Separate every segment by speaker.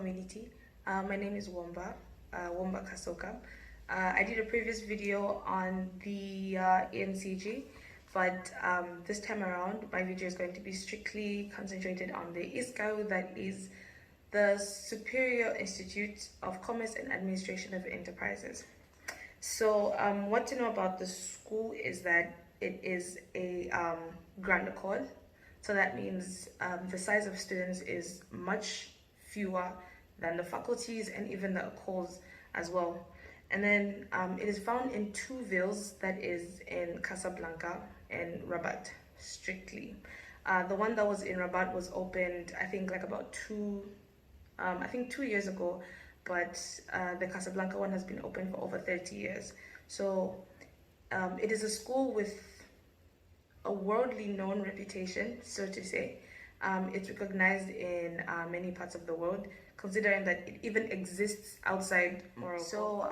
Speaker 1: community. My name is Womba Kasoka. I did a previous video on the ENCG, but this time around my video is going to be strictly concentrated on the Iscae, that is the Superior Institute of Commerce and Administration of Enterprises. So what to know about the school is that it is a grand école. So that means the size of students is much fewer than the faculties and even the écoles as well. And then it is found in two villes, that is in Casablanca and Rabat, strictly. The one that was in Rabat was opened, I think, like about 2 years ago, but the Casablanca one has been open for over 30 years. So it is a school with a worldly known reputation, so to say. It's recognized in many parts of the world, considering that it even exists outside Morocco. So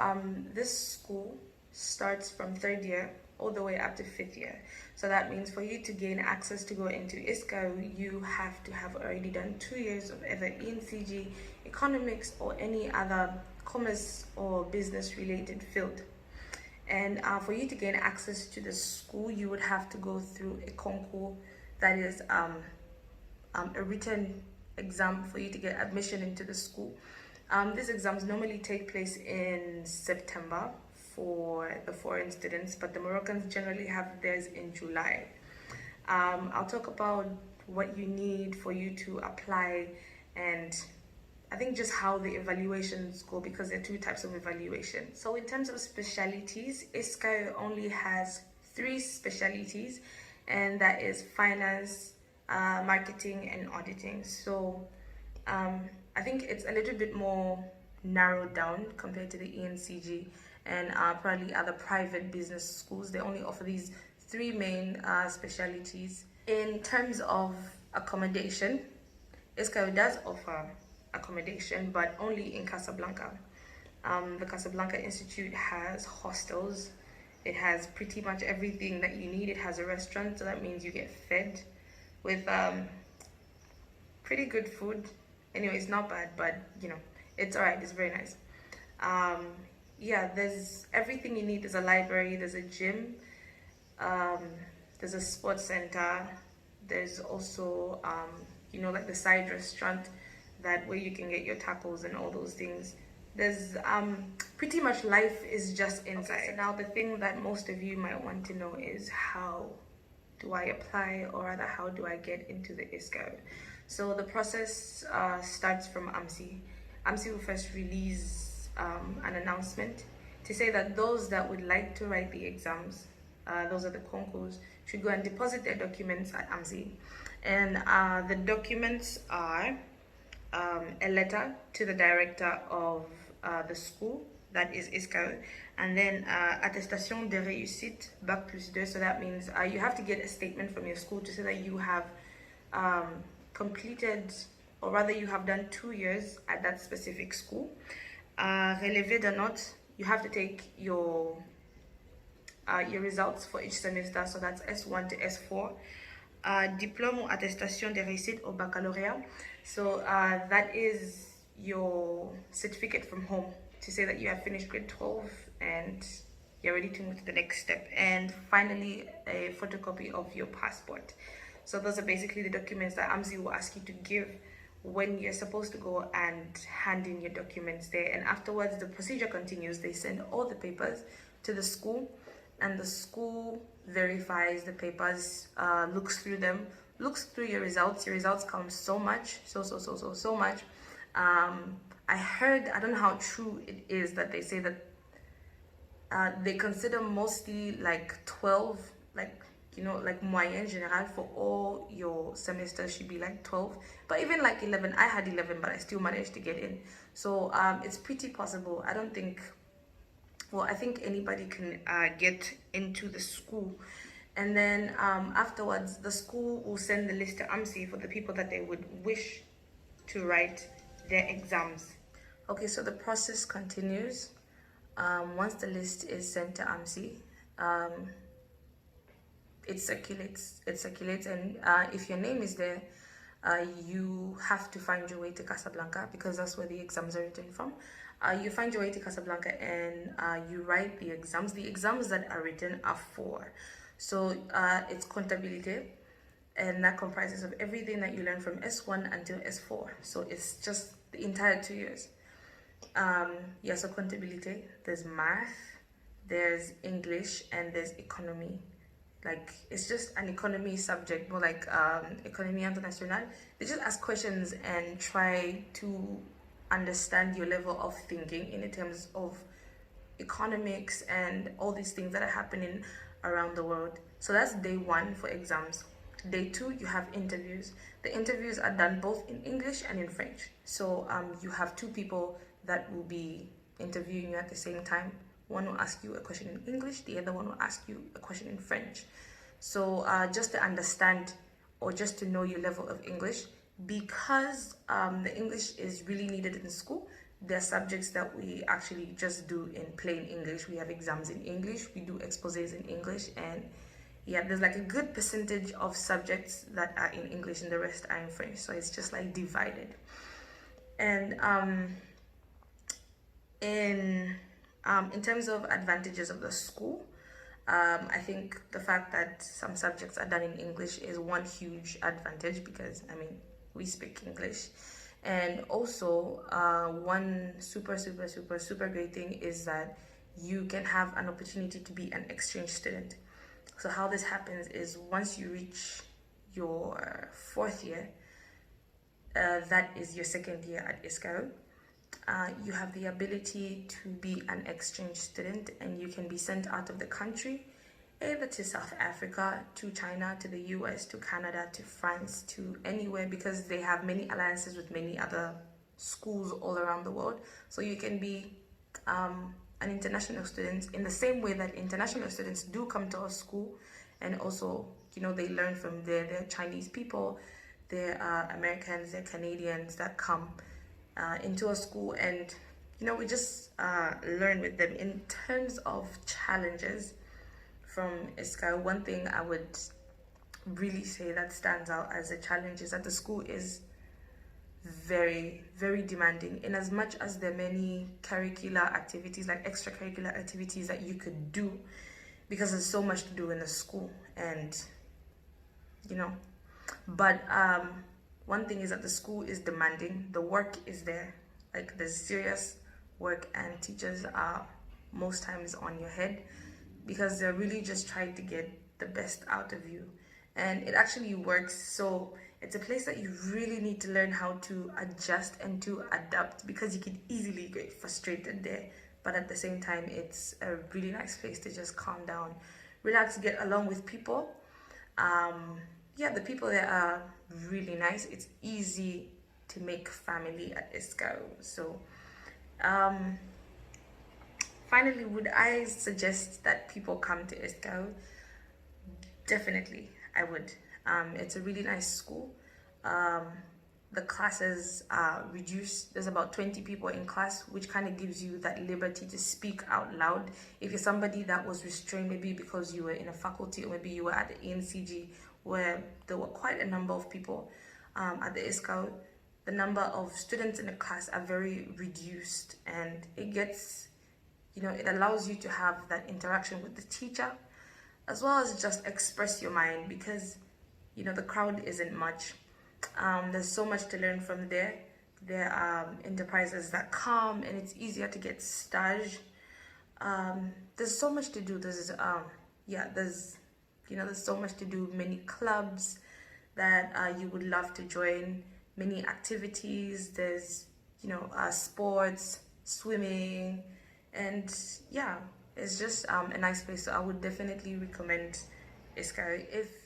Speaker 1: this school starts from 3rd year all the way up to 5th year. So that means for you to gain access to go into Iscae, you have to have already done 2 years of either ENCG, economics, or any other commerce or business related field. And for you to gain access to the school, you would have to go through a concours, that is a written exam for you to get admission into the school. These exams normally take place in September for the foreign students, but the Moroccans generally have theirs in July. I'll talk about what you need for you to apply, and I think just how the evaluations go, because there are 2 types of evaluation. So in terms of specialities, Iscae only has 3 specialities, and that is finance, marketing, and auditing. So I think it's a little bit more narrowed down compared to the ENCG and probably other private business schools. They only offer these 3 main specialities. In terms of accommodation, Iscae does offer accommodation, but only in Casablanca. The Casablanca Institute has hostels. It has pretty much everything that you need. It has a restaurant, so that means you get fed with pretty good food. Anyway, it's not bad, but you know, it's alright. It's very nice. Yeah, there's everything you need. There's a library, there's a gym, there's a sports center, there's also like the side restaurant, that where you can get your tacos and all those things. There's pretty much life is just inside. Okay, so now the thing that most of you might want to know is, how do I apply, or rather how do I get into the Iscae? So the process starts from AMSI. AMSI will first release an announcement to say that those that would like to write the exams, those are the concours, should go and deposit their documents at AMSI. And the documents are a letter to the director of the school, that is Iscae, and then attestation de réussite Bac+2. So that means you have to get a statement from your school to say that you have completed, or rather you have done 2 years at that specific school. Relevé de notes, you have to take your results for each semester, so that's S1 to S4. Diplôme ou attestation de réussite au baccalauréat. So that is your certificate from home to say that you have finished grade 12 and you're ready to move to the next step. And finally, a photocopy of your passport. So those are basically the documents that AMSI will ask you to give when you're supposed to go and hand in your documents there. And afterwards, the procedure continues. They send all the papers to the school, and the school verifies the papers, looks through them, looks through your results. Your results count so much, so much. I heard, I don't know how true it is, that they say that they consider mostly like 12, like moyenne générale for all your semesters should be like 12, but even like 11. I had 11, but I still managed to get in. So it's pretty possible. I don't think, well, I think anybody can get into the school. And then afterwards, the school will send the list to AMSI for the people that they would wish to write their exams. Okay, so the process continues. Once the list is sent to AMSI, it circulates, and if your name is there, you have to find your way to Casablanca because that's where the exams are written from. You find your way to Casablanca and you write the exams. The exams that are written are four. So it's contabilité, and that comprises of everything that you learn from S1 until S4. So it's just the entire 2 years. Yeah, so contabilité, there's math, there's English, and there's economy. Like, it's just an economy subject, more like economie internationale. They just ask questions and try to understand your level of thinking in terms of economics and all these things that are happening around the world. So that's day one for exams. Day two, you have interviews. The interviews are done both in English and in French. So you have two people that will be interviewing you at the same time. One will ask you a question in English, the other one will ask you a question in French. So just to understand or just to know your level of English, because the English is really needed in school, there are subjects that we actually just do in plain English. We have exams in English, we do exposés in English, and yeah, there's like a good percentage of subjects that are in English and the rest are in French. So it's just like divided. And in terms of advantages of the school, I think the fact that some subjects are done in English is one huge advantage because, I mean, we speak English. And also, one super great thing is that you can have an opportunity to be an exchange student. So how this happens is once you reach your fourth year, that is your second year at Iscae, you have the ability to be an exchange student and you can be sent out of the country, either to South Africa, to China, to the US, to Canada, to France, to anywhere, because they have many alliances with many other schools all around the world. So you can be an international student in the same way that international students do come to our school, and also, you know, they learn from there. There are Chinese people, there are Americans, there are Canadians that come into a school, and you know, we just learn with them. In terms of challenges from Iscae, one thing I would really say that stands out as a challenge is that the school is very demanding, in as much as there are many curricular activities, like extracurricular activities that you could do, because there's so much to do in the school. And you know, but one thing is that the school is demanding. The work is there, like there's serious work, and teachers are most times on your head because they're really just trying to get the best out of you, and it actually works. So it's a place that you really need to learn how to adjust and to adapt, because you could easily get frustrated there, but at the same time it's a really nice place to just calm down, relax, get along with people. Yeah, the people there are really nice. It's easy to make family at Iscae. So finally, would I suggest that people come to Iscae? Definitely, I would. It's a really nice school. The classes are reduced. There's about 20 people in class, which kind of gives you that liberty to speak out loud. If you're somebody that was restrained, maybe because you were in a faculty, or maybe you were at the ENCG, where there were quite a number of people at the Iscae, the number of students in the class are very reduced, and it gets, you know, it allows you to have that interaction with the teacher, as well as just express your mind, because, you know, the crowd isn't much. There's so much to learn from there. There are enterprises that come, and it's easier to get stage. There's so much to do. There's there's so much to do. Many clubs that you would love to join. Many activities. There's, you know, sports, swimming, and yeah, it's just a nice place. So I would definitely recommend Iscae. If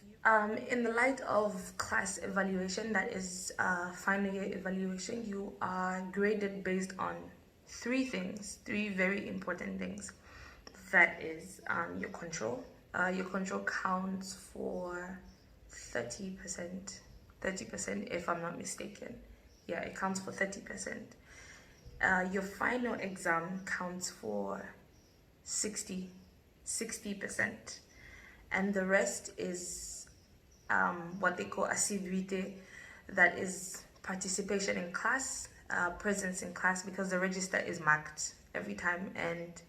Speaker 1: in the light of class evaluation, that is final year evaluation, you are graded based on three very important things. That is your control. Your control counts for 30%, if I'm not mistaken. Yeah, it counts for 30%. Your final exam counts for 60%, and the rest is what they call assiduité. that is participation in class, presence in class, because the register is marked every time, and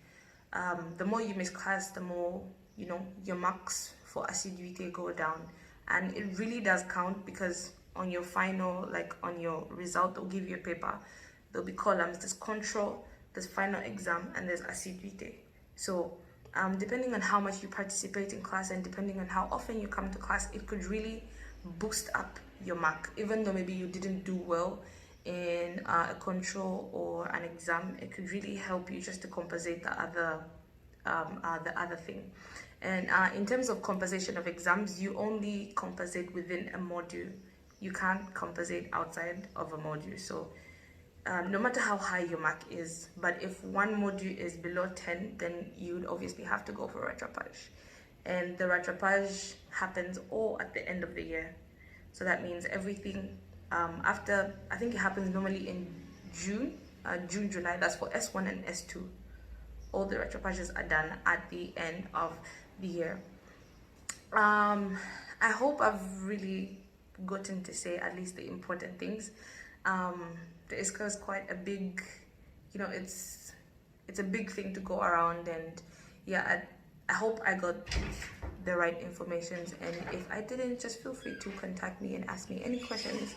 Speaker 1: the more you miss class, the more, you know, your marks for assiduity go down. And it really does count, because on your final, like on your result, they'll give you a paper, there'll be columns, there's control, there's final exam, and there's assiduity. So depending on how much you participate in class and depending on how often you come to class, it could really boost up your mark. Even though maybe you didn't do well in a control or an exam, it could really help you just to compensate the other thing. And in terms of compensation of exams, you only compensate within a module. You can't compensate outside of a module. So no matter how high your mark is, but if one module is below 10, then you would obviously have to go for rattrapage. And the rattrapage happens all at the end of the year. So that means everything after, I think it happens normally in June, July, that's for S1 and S2. All the rattrapages are done at the end of the year. I hope I've really gotten to say at least the important things. The Iscae is quite a big, you know, it's a big thing to go around, and yeah, I hope I got the right informations, and if I didn't, just feel free to contact me and ask me any questions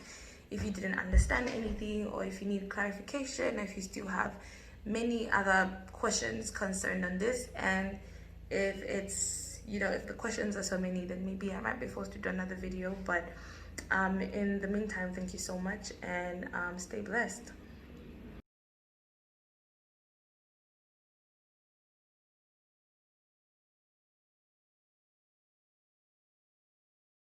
Speaker 1: if you didn't understand anything, or if you need clarification, if you still have many other questions concerned on this. And if it's, you know, if the questions are so many, then maybe I might be forced to do another video. But in the meantime, thank you so much, and stay blessed.